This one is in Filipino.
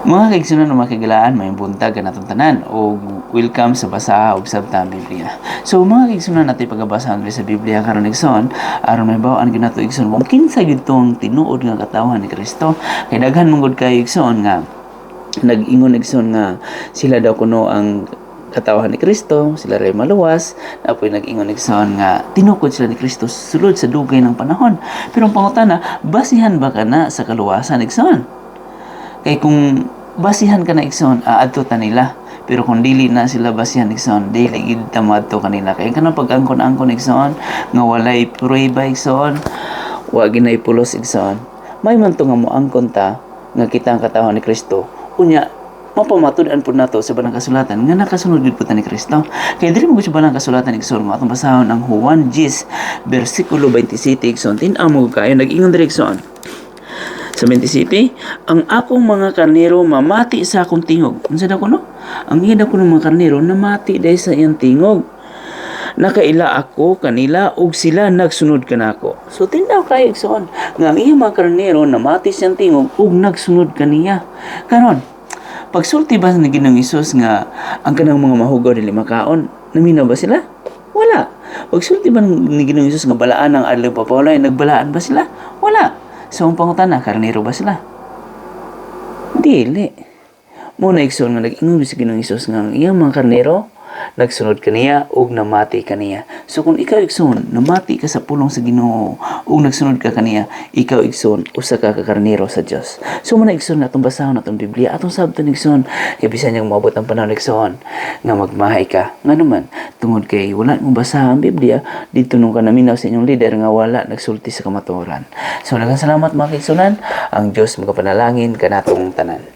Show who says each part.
Speaker 1: Mga kaigsunan o makigilaan, may buntag ka natong tanan o welcome sa basa o sabta ang Biblia. So mga kaigsunan natin pagbabasahan sa Biblia karon igsoon, aron may bawaan ginato igsoon kung kinsa gid tong tinuod nga katawhan ni Kristo. Kay daghan mong kayo igsoon nga nag-ingon igsoon nga sila daw kuno ang katawhan ni Kristo, sila ray maluwas, apoy nag-ingon igsoon nga tinukod sila ni Kristo sulod sa dugay ng panahon. Pero ang pangutana, basihan ba kana sa kaluwasan igsoon? Kay kung basihan ka na igsoon, aadto ta nila. Pero kung dili na sila basihan igsoon, dili gid ta moadto kanila. Kay kanang pag-angkon-angkon igsoon, nga walay prueba igsoon, wa ginay pulos igsoon. May man to nga moangkon ta nga kita ang katawhan ni Kristo. Unya, mapamatud-an po nato sa banang kasulatan nga nakasunod gid po ta ni Kristo. Kay dili mo sa banang kasulatan igsoon nga atong basahon ang Juan 10 bersikulo 27 igsoon. Tin-aw mo kayo nag-ingon diri igsoon. Sa 27, ang akong mga karnero mamati sa akong tingog. Unsa daw kuno? Ang hida ko ng mga karnero namati dahil sa iyang tingog. Nakaila ako kanila ug sila nagsunod kanako. So tinaw kayo igsoon nga ang iyang mga karnero namati sa iyang tingog ug nagsunod kaniya. Karon, pagsulti ba ni Ginoong Hesus nga ang kanang mga mahugaw dili makaon, naminaw ba sila? Wala. Pagsulti ba ni Ginoong Hesus nga balaan ang adlaw papawlay, nagbalaan ba sila? Wala. So, ang pangutana, karnero ba sila? Dili. Muna igsoon nga nag-ingon sa Ginoong Hesus nga ang iyang mga karnero nagsunod kaniya ug namati kaniya. So kung ikaw igsoon namati ka sa pulong sa Ginoo ug nagsunod ka kaniya, ikaw igsoon usa ka karnero sa Dios. So muna igsoon natong basahon natong Biblia atong sabton igsoon kay bisan yang moabot ang panahon igsoon nga magmahay ka. Nga naman tungod kay wala mo basahan ang Biblia dito nung kanaminaw sa inyong leader nga wala nagsulti sa kamatuoran. So daghang salamat mga kaigsunan, ang Dios magapanalangin kanatong tanan.